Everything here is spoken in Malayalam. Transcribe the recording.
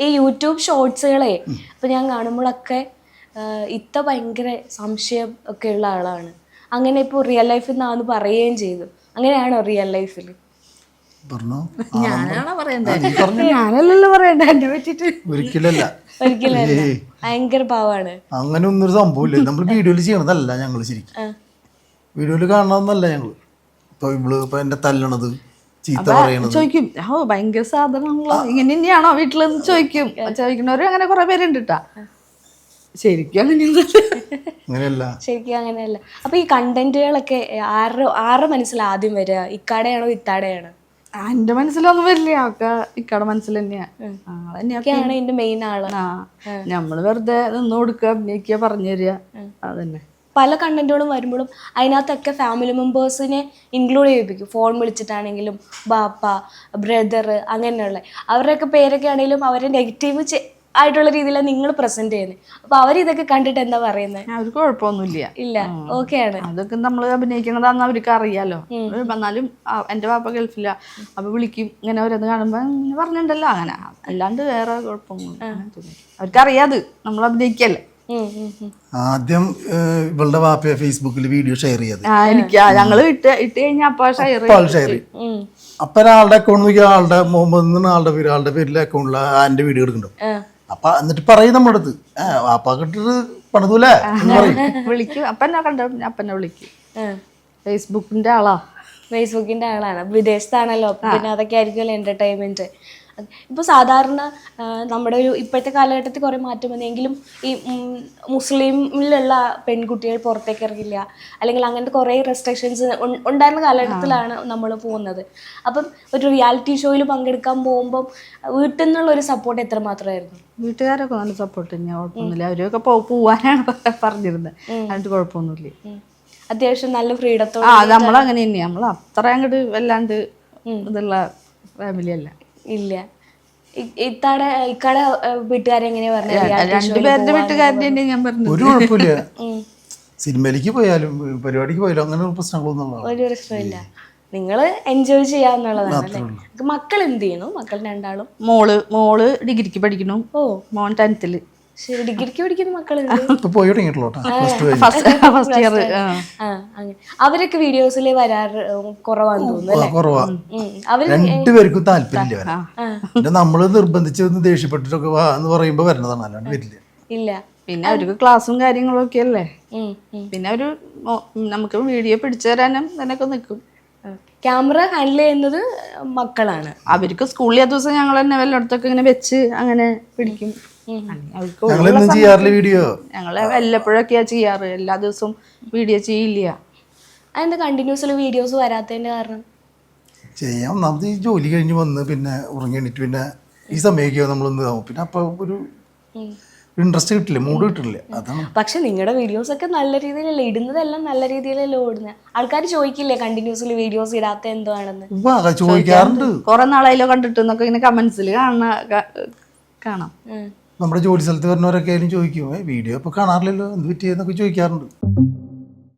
ഈ യൂട്യൂബ് ഷോർട്സുകളെ ഇപ്പൊ ഞാൻ കാണുമ്പോഴൊക്കെ ഇത്ത ഭയങ്കര സംശയം ഒക്കെ ഉള്ള ആളാണ്. അങ്ങനെ ഇപ്പോൾ റിയൽ ലൈഫിൽ നിന്നാന്ന് പറയുകയും ചെയ്തു. അങ്ങനെയാണോ റിയൽ ലൈഫിൽ? ഞാനാണോ പറയണ്ടേ? ഞാനല്ലല്ലോ പറയണ്ടേ എന്നെ പറ്റിട്ട്. ഒരിക്കലല്ല, ഒരിക്കലല്ല, ഭയങ്കര പാവാണ്. അങ്ങനെ ഒന്നൊരു സംഭവമില്ല. നമ്മൾ വീഡിയോയിൽ ചെയ്യണതല്ല ഞങ്ങൾ ശരിക്കും. വീഡിയോയിൽ കാണണമെന്നല്ല ഞങ്ങള്. ഇപ്പൊ എന്റെ തല്ലണത്, ചീത്ത പറയണത് ചോദിക്കും. ഓ ഭയങ്കര സാധനമാണല്ലോ, ഇങ്ങനെ തന്നെയാണോ വീട്ടിലെന്ന് ചോദിക്കും. ചോദിക്കുന്നവരും അങ്ങനെ കുറെ പേരുണ്ട് കേട്ടാ. ശരിക്കും അങ്ങനെയല്ല, ശരിക്കും അങ്ങനെയല്ല. അപ്പൊ ഈ കണ്ടന്റുകളൊക്കെ ആരുടെ മനസ്സിൽ ആദ്യം വരിക? ഇക്കാടെയാണോ ഇത്താടെയാണോ? എന്റെ മനസ്സിലൊന്നും വരില്ല, ഒക്കെ ഇക്കടെ മനസ്സിൽ തന്നെയാ. ഒക്കെയാണ് ഇതിന്റെ മെയിൻ ആള്. നമ്മള് വെറുതെ നിന്ന് കൊടുക്കുക, അഭിനയിക്കുക, പറഞ്ഞു തരിക, അതന്നെ. പല കണ്ടന്റുകളും വരുമ്പോഴും അതിനകത്തൊക്കെ ഫാമിലി മെമ്പേഴ്സിനെ ഇൻക്ലൂഡ് ചെയ്യിപ്പിക്കും. ഫോൺ വിളിച്ചിട്ടാണെങ്കിലും ബാപ്പ, ബ്രദർ, അങ്ങനെയുള്ള അവരുടെയൊക്കെ പേരൊക്കെ ആണെങ്കിലും അവരെ നെഗറ്റീവ് ആയിട്ടുള്ള രീതിയിലാണ് നിങ്ങൾ പ്രസന്റ് ചെയ്യുന്നത്. അപ്പൊ അവരിതൊക്കെ കണ്ടിട്ട് എന്താ പറയുന്നത്? അവർക്ക് കുഴപ്പമൊന്നുമില്ല. ഇല്ല, ഓക്കെയാണ്. അതൊക്കെ നമ്മൾ അഭിനയിക്കുന്നതാന്ന് അവർക്ക് അറിയാലോ. എന്നാലും എന്റെ പാപ്പ ഗൾഫില്ല, അപ്പൊ വിളിക്കും, ഇങ്ങനെ ഓരോന്ന് കാണുമ്പോ പറഞ്ഞിട്ടുണ്ടല്ലോ, അങ്ങനെ. അല്ലാണ്ട് വേറെ കുഴപ്പമൊന്നും അവർക്കറിയാത് നമ്മൾ അഭിനയിക്കല്ലേ. ആദ്യം ഇവളുടെ വാപ്പ ഫേസ്ബുക്കിൽ വീഡിയോ ഷെയർ ചെയ്തത് എനിക്ക് ഞങ്ങള് ഇട്ട് കഴിഞ്ഞാൽ അപ്പൊ ഷെയർ ചെയ്യും. അപ്പൊ ഒരാളുടെ അക്കൗണ്ട് നോക്കിയാൽ ആളുടെ പേരിലെ അക്കൗണ്ടിൽ എന്റെ വീഡിയോ എടുക്കുന്നുണ്ട്. അപ്പൊ എന്നിട്ട് പറയും നമ്മുടെ അടുത്ത്, വാപ്പ കിട്ടിട്ട് പണിതൂലേ എന്ന് പറയും. വിളിക്കും. അപ്പന്നെ കണ്ട അപ്പന്നെ വിളിക്കും. ഫേസ്ബുക്കിന്റെ ആളാണ്, വിദേശത്താണല്ലോ. പിന്നെ അതൊക്കെ ആയിരിക്കുമല്ലോ എന്റർടൈൻമെന്റ്. ഇപ്പോൾ സാധാരണ നമ്മുടെ ഒരു ഇപ്പോഴത്തെ കാലഘട്ടത്തിൽ കുറേ മാറ്റം വന്നെങ്കിലും ഈ മുസ്ലിമിലുള്ള പെൺകുട്ടികൾ പുറത്തേക്ക് ഇറങ്ങില്ല, അല്ലെങ്കിൽ അങ്ങനത്തെ കുറേ റെസ്ട്രിക്ഷൻസ് ഉണ്ടായിരുന്ന കാലഘട്ടത്തിലാണ് നമ്മൾ പോകുന്നത്. അപ്പം ഒരു റിയാലിറ്റി ഷോയിൽ പങ്കെടുക്കാൻ പോകുമ്പം വീട്ടിൽ നിന്നുള്ളൊരു സപ്പോർട്ട് എത്രമാത്രമായിരുന്നു? വീട്ടുകാരൊക്കെ നല്ല സപ്പോർട്ട് തന്നെയാണ്, കുഴപ്പമൊന്നുമില്ല. അവരൊക്കെ പോവാനാണ് പറഞ്ഞിരുന്നത്, അതിന് കുഴപ്പമൊന്നുമില്ല. അത്യാവശ്യം നല്ല ഫ്രീഡത്തോടെ. നമ്മളങ്ങനെ തന്നെയാണ്, നമ്മൾ അത്ര അങ്ങോട്ട് വല്ലാണ്ട് ഇതുള്ള ഫാമിലി അല്ല. ഇല്ല. ഇക്കാടെ വീട്ടുകാരെ എങ്ങനെയാ പറഞ്ഞത്? രണ്ടുപേരുടെ വീട്ടുകാരുടെ ഞാൻ പറഞ്ഞു, ഒരു കുഴപ്പമില്ല. സിനിമയിലേക്ക് പോയാലും പരിപാടിക്ക് പോയാലും അങ്ങനെ പ്രശ്നങ്ങളൊന്നും ഒരു പ്രശ്നമില്ല. നിങ്ങള് എൻജോയ് ചെയ്യാന്നുള്ളതാണ്. മക്കൾ എന്ത് ചെയ്യുന്നു? മക്കൾ രണ്ടാളും. മോള് ഡിഗ്രിക്ക് പഠിക്കുന്നു. മോൻ 10th. ശരി, ഡിഗ്രിക്ക് പഠിക്കുന്ന മക്കളുണ്ട്. First year. അവരൊക്കെ വീഡിയോസിൽ വരാറ് കുറവാന്ന് തോന്നുന്നു. രണ്ടുപേർക്കും താല്പര്യമില്ല. നമ്മള് നിർബന്ധിച്ച് ദേഷ്യപ്പെട്ടിട്ടൊക്കെ എന്ന് പറയുമ്പോ വരണതാണ്, അല്ലാണ്ട് വരില്ല. ഇല്ല. പിന്നെ അവർക്ക് ക്ലാസ്സും കാര്യങ്ങളും ഒക്കെ അല്ലേ. പിന്നെ ഒരു നമുക്ക് വീഡിയോ പിടിച്ചു തരാനും ഇതിനൊക്കെ നിൽക്കും. ക്യാമറ ഹാൻഡിൽ ചെയ്യുന്നത് മക്കളാണ്. അവർക്ക് സ്കൂളിൽ ആ ദിവസം ഞങ്ങൾ തന്നെ വല്ലയിടത്തൊക്കെ ഇങ്ങനെ വെച്ച് അങ്ങനെ പിടിക്കും. ഞങ്ങള് വല്ലപ്പോഴൊക്കെയാ ചെയ്യാറ്, എല്ലാ ദിവസവും വീഡിയോ ചെയ്യില്ല. അതെന്താ കണ്ടിന്യൂസ്ലി വീഡിയോസ് വരാത്തതിന്റെ കാരണം? ചെയ്യാം, ഒന്നാമത് ഈ ജോലി കഴിഞ്ഞ് വന്ന് പിന്നെ ഉറങ്ങി എണീറ്റ് പിന്നെ ഈ സമയമൊക്കെയോ നമ്മളൊന്ന് പിന്നെ അപ്പൊ ഒരു ഇൻട്രസ്റ്റ് കിട്ടില്ല, മൂഡ് കിട്ടില്ല, അതാണ്. പക്ഷെ നിങ്ങളുടെ വീഡിയോസ് ഒക്കെ നല്ല രീതിയിലല്ലേ ഇടുന്നതെല്ലാം, നല്ല രീതിയിലല്ലേ ഓടുന്നത്. ആൾക്കാർ ചോദിക്കില്ലേ കണ്ടിന്യൂസ്ലി വീഡിയോസ് ഇടാത്ത എന്താണെന്ന്? ചോദിക്കാറുണ്ട്. കുറെ നാളായാലോ കണ്ടിട്ട് എന്നൊക്കെ ഇങ്ങനെ കമന്റ്സിൽ കാണാം. നമ്മുടെ ജോലി സ്ഥലത്ത് വരുന്നവരൊക്കെ ആയാലും ചോദിക്കും, വീഡിയോ ഇപ്പൊ കാണാറില്ലല്ലോ, എന്ത് പറ്റിയെന്നൊക്കെ ചോദിക്കാറുണ്ട്.